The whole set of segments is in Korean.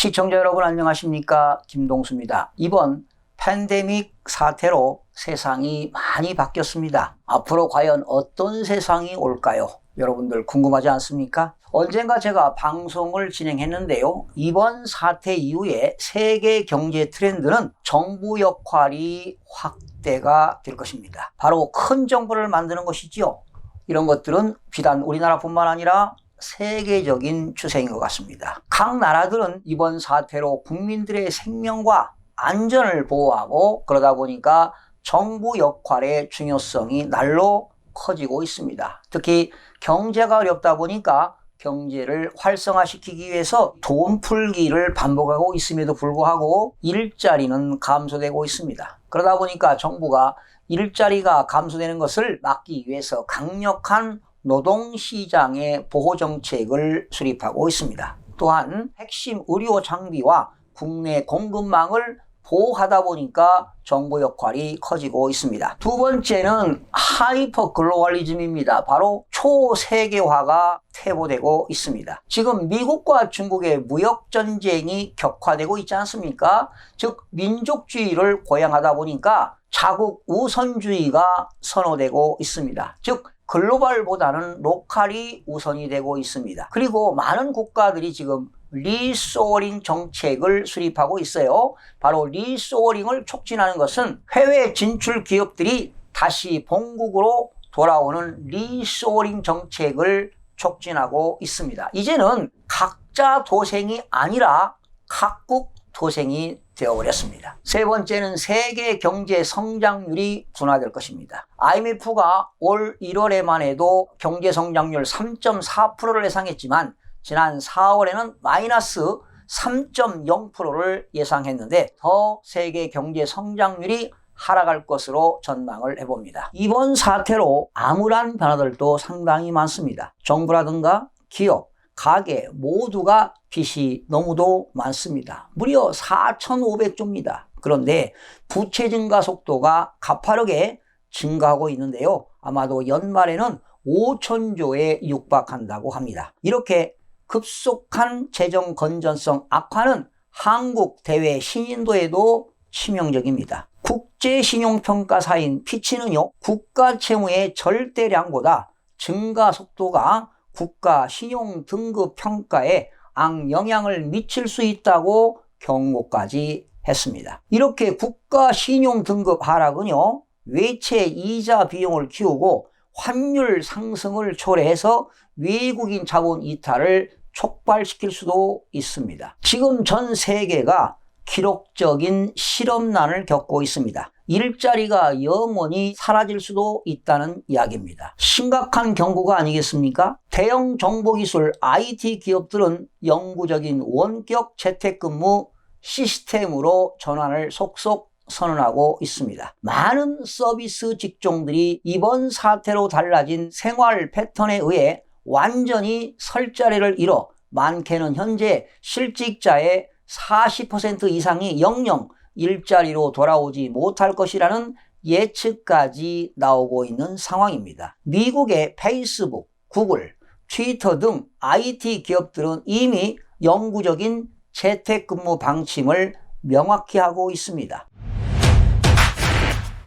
시청자 여러분 안녕하십니까? 김동수입니다. 이번 팬데믹 사태로 세상이 많이 바뀌었습니다. 앞으로 과연 어떤 세상이 올까요? 여러분들 궁금하지 않습니까? 언젠가 제가 방송을 진행했는데요. 이번 사태 이후에 세계 경제 트렌드는 정부 역할이 확대가 될 것입니다. 바로 큰 정부를 만드는 것이지요. 이런 것들은 비단 우리나라뿐만 아니라 세계적인 추세인 것 같습니다. 각 나라들은 이번 사태로 국민들의 생명과 안전을 보호하고 그러다 보니까 정부 역할의 중요성이 날로 커지고 있습니다. 특히 경제가 어렵다 보니까 경제를 활성화시키기 위해서 돈 풀기를 반복하고 있음에도 불구하고 일자리는 감소되고 있습니다. 그러다 보니까 정부가 일자리가 감소되는 것을 막기 위해서 강력한 노동시장의 보호정책을 수립하고 있습니다. 또한 핵심 의료 장비와 국내 공급망을 보호하다 보니까 정부 역할이 커지고 있습니다. 두 번째는 하이퍼 글로벌리즘입니다. 바로 초세계화가 퇴보되고 있습니다. 지금 미국과 중국의 무역전쟁이 격화되고 있지 않습니까? 즉 민족주의를 고양하다 보니까 자국 우선주의가 선호되고 있습니다. 즉 글로벌보다는 로컬이 우선이 되고 있습니다. 그리고 많은 국가들이 지금 리소어링 정책을 수립하고 있어요. 바로 리소어링을 촉진하는 것은 해외 진출 기업들이 다시 본국으로 돌아오는 리소어링 정책을 촉진하고 있습니다. 이제는 각자 도생이 아니라 각국 도생이 되어버렸습니다. 세 번째는 세계 경제 성장률이 둔화될 것입니다. IMF가 올 1월에만 해도 경제 성장률 3.4%를 예상했지만 지난 4월에는 마이너스 3.0%를 예상했는데 더 세계 경제 성장률이 하락할 것으로 전망을 해봅니다. 이번 사태로 암울한 변화들도 상당히 많습니다. 정부라든가 기업, 가계 모두가 빚이 너무도 많습니다. 무려 4,500조입니다. 그런데 부채 증가 속도가 가파르게 증가하고 있는데요. 아마도 연말에는 5,000조에 육박한다고 합니다. 이렇게 급속한 재정 건전성 악화는 한국 대외 신인도에도 치명적입니다. 국제신용평가사인 피치는요, 국가 채무의 절대량보다 증가 속도가 국가 신용 등급 평가에 악영향을 미칠 수 있다고 경고까지 했습니다. 이렇게 국가 신용 등급 하락은요, 외채 이자 비용을 키우고 환율 상승을 초래해서 외국인 자본 이탈을 촉발시킬 수도 있습니다. 지금 전 세계가 기록적인 실업난을 겪고 있습니다. 일자리가 영원히 사라질 수도 있다는 이야기입니다. 심각한 경고가 아니겠습니까? 대형 정보기술 IT 기업들은 영구적인 원격 재택근무 시스템으로 전환을 속속 선언하고 있습니다. 많은 서비스 직종들이 이번 사태로 달라진 생활 패턴에 의해 완전히 설 자리를 잃어 많게는 현재 실직자의 40% 이상이 영영 일자리로 돌아오지 못할 것이라는 예측까지 나오고 있는 상황입니다. 미국의 페이스북, 구글, 트위터 등 IT 기업들은 이미 영구적인 재택근무 방침을 명확히 하고 있습니다.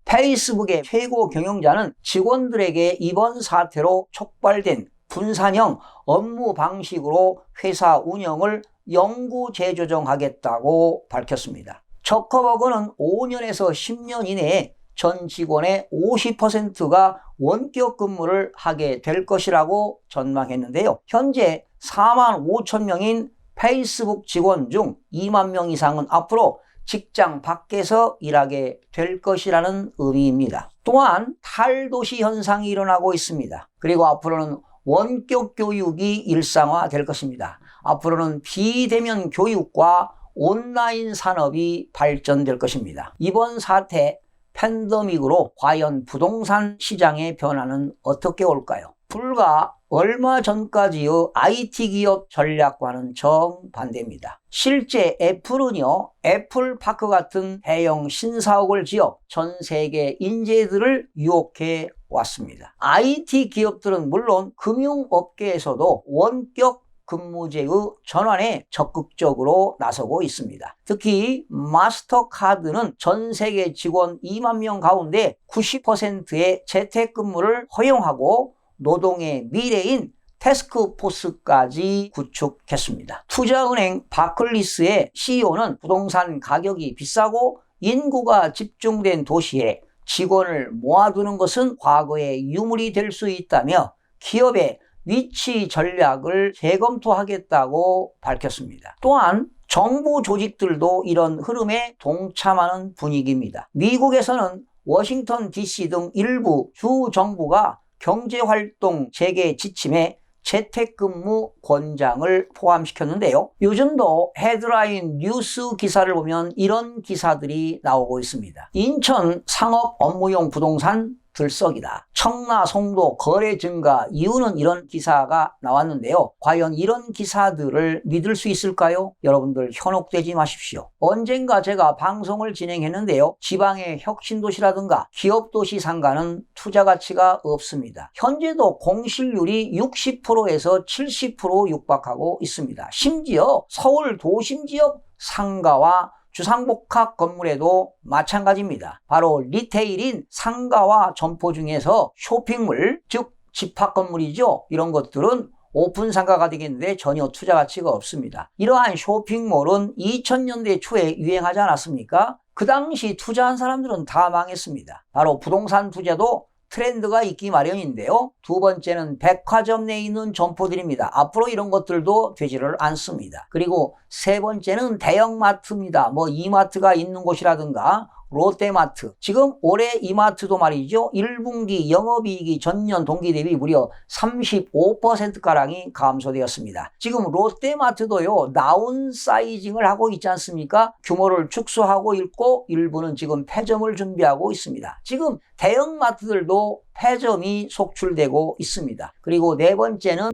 페이스북의 최고 경영자는 직원들에게 이번 사태로 촉발된 분산형 업무 방식으로 회사 운영을 영구 재조정하겠다고 밝혔습니다. 저커버그는 5년에서 10년 이내에 전 직원의 50%가 원격 근무를 하게 될 것이라고 전망했는데요. 현재 4만 5천 명인 페이스북 직원 중 2만 명 이상은 앞으로 직장 밖에서 일하게 될 것이라는 의미입니다. 또한 탈도시 현상이 일어나고 있습니다. 그리고 앞으로는 원격 교육이 일상화될 것입니다. 앞으로는 비대면 교육과 온라인 산업이 발전될 것입니다. 이번 사태 팬데믹으로 과연 부동산 시장의 변화는 어떻게 올까요? 불과 얼마 전까지의 IT 기업 전략과는 정반대입니다. 실제 애플은요, 애플파크 같은 대형 신사옥을 지어 전 세계 인재들을 유혹해 왔습니다. IT 기업들은 물론 금융업계에서도 원격 근무제의 전환에 적극적으로 나서고 있습니다. 특히 마스터카드는 전 세계 직원 2만 명 가운데 90%의 재택근무를 허용하고 노동의 미래인 태스크포스까지 구축했습니다. 투자은행 바클리스의 CEO는 부동산 가격이 비싸고 인구가 집중된 도시에 직원을 모아두는 것은 과거의 유물이 될 수 있다며 기업의 위치 전략을 재검토하겠다고 밝혔습니다. 또한 정부 조직들도 이런 흐름에 동참하는 분위기입니다. 미국에서는 워싱턴 DC 등 일부 주 정부가 경제활동 재개 지침에 재택근무 권장을 포함시켰는데요. 요즘도 헤드라인 뉴스 기사를 보면 이런 기사들이 나오고 있습니다. 인천 상업 업무용 부동산 들썩이다. 청라 송도 거래 증가 이유는 이런 기사가 나왔는데요. 과연 이런 기사들을 믿을 수 있을까요? 여러분들 현혹되지 마십시오. 언젠가 제가 방송을 진행했는데요. 지방의 혁신도시라든가 기업도시 상가는 투자 가치가 없습니다. 현재도 공실률이 60%에서 70% 육박하고 있습니다. 심지어 서울 도심지역 상가와 주상복합 건물에도 마찬가지입니다. 바로 리테일인 상가와 점포 중에서 쇼핑몰, 즉 집합 건물이죠. 이런 것들은 오픈 상가가 되겠는데 전혀 투자 가치가 없습니다. 이러한 쇼핑몰은 2000년대 초에 유행하지 않았습니까? 그 당시 투자한 사람들은 다 망했습니다. 바로 부동산 투자도 트렌드가 있기 마련인데요. 두 번째는 백화점 내에 있는 점포들입니다. 앞으로 이런 것들도 되지를 않습니다. 그리고 세 번째는 대형마트입니다. 뭐 이마트가 있는 곳이라든가 롯데마트. 지금 올해 이마트도 말이죠. 1분기 영업이익이 전년 동기 대비 무려 35%가량이 감소되었습니다. 지금 롯데마트도요. 다운사이징을 하고 있지 않습니까? 규모를 축소하고 있고 일부는 지금 폐점을 준비하고 있습니다. 지금 대형마트들도 폐점이 속출되고 있습니다. 그리고 네 번째는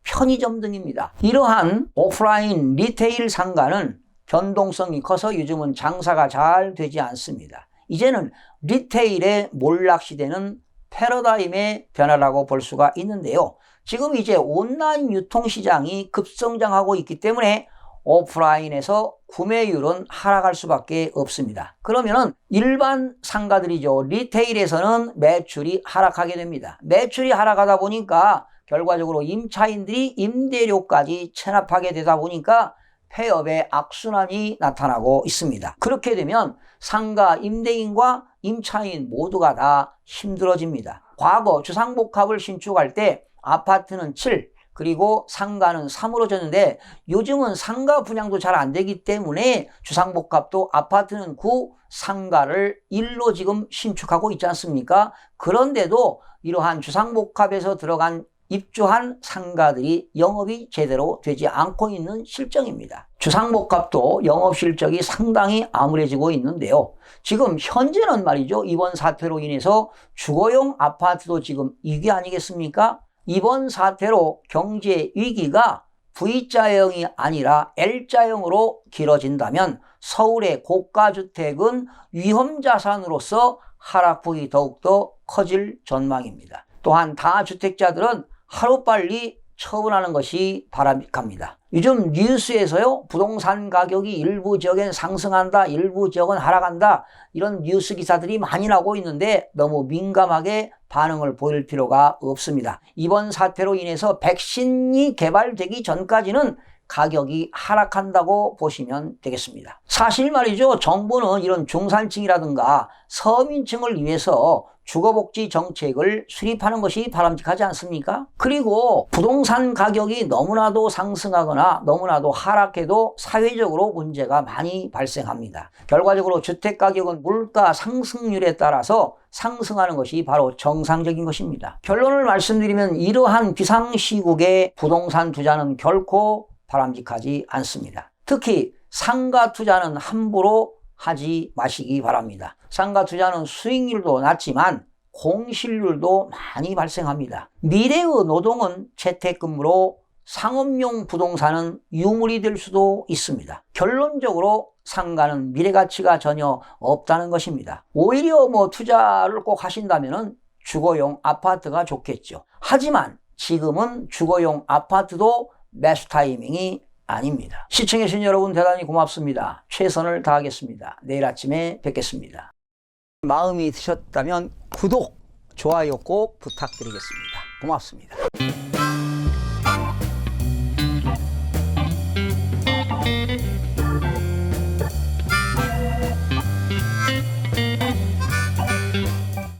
편의점 등입니다. 이러한 오프라인 리테일 상가는 변동성이 커서 요즘은 장사가 잘 되지 않습니다. 이제는 리테일의 몰락시대는 패러다임의 변화라고 볼 수가 있는데요. 지금 이제 온라인 유통시장이 급성장하고 있기 때문에 오프라인에서 구매율은 하락할 수밖에 없습니다. 그러면은 일반 상가들이죠. 리테일에서는 매출이 하락하게 됩니다. 매출이 하락하다 보니까 결과적으로 임차인들이 임대료까지 체납하게 되다 보니까 폐업의 악순환이 나타나고 있습니다. 그렇게 되면 상가 임대인과 임차인 모두가 다 힘들어집니다. 과거 주상복합을 신축할 때 아파트는 7, 그리고 상가는 3으로 졌는데 요즘은 상가 분양도 잘 안 되기 때문에 주상복합도 아파트는 9, 상가를 1로 지금 신축하고 있지 않습니까? 그런데도 이러한 주상복합에서 들어간 입주한 상가들이 영업이 제대로 되지 않고 있는 실정입니다. 주상복합도 영업 실적이 상당히 암울해지고 있는데요. 지금 현재는 말이죠. 이번 사태로 인해서 주거용 아파트도 지금 위기 아니겠습니까? 이번 사태로 경제 위기가 V자형이 아니라 L자형으로 길어진다면 서울의 고가주택은 위험자산으로서 하락폭이 더욱더 커질 전망입니다. 또한 다주택자들은 하루빨리 처분하는 것이 바람직합니다. 요즘 뉴스에서요, 부동산 가격이 일부 지역엔 상승한다, 일부 지역은 하락한다, 이런 뉴스 기사들이 많이 나오고 있는데 너무 민감하게 반응을 보일 필요가 없습니다. 이번 사태로 인해서 백신이 개발되기 전까지는 가격이 하락한다고 보시면 되겠습니다. 사실 말이죠. 정부는 이런 중산층이라든가 서민층을 위해서 주거복지 정책을 수립하는 것이 바람직하지 않습니까? 그리고 부동산 가격이 너무나도 상승하거나 너무나도 하락해도 사회적으로 문제가 많이 발생합니다. 결과적으로 주택가격은 물가 상승률에 따라서 상승하는 것이 바로 정상적인 것입니다. 결론을 말씀드리면 이러한 비상시국에 부동산 투자는 결코 바람직하지 않습니다. 특히 상가 투자는 함부로 하지 마시기 바랍니다. 상가 투자는 수익률도 낮지만 공실률도 많이 발생합니다. 미래의 노동은 재택근무로 상업용 부동산은 유물이 될 수도 있습니다. 결론적으로 상가는 미래가치가 전혀 없다는 것입니다. 오히려 투자를 꼭 하신다면 주거용 아파트가 좋겠죠. 하지만 지금은 주거용 아파트도 매수 타이밍이 아닙니다. 시청해주신 여러분 대단히 고맙습니다. 최선을 다하겠습니다. 내일 아침에 뵙겠습니다. 마음이 드셨다면 구독, 좋아요 꼭 부탁드리겠습니다. 고맙습니다.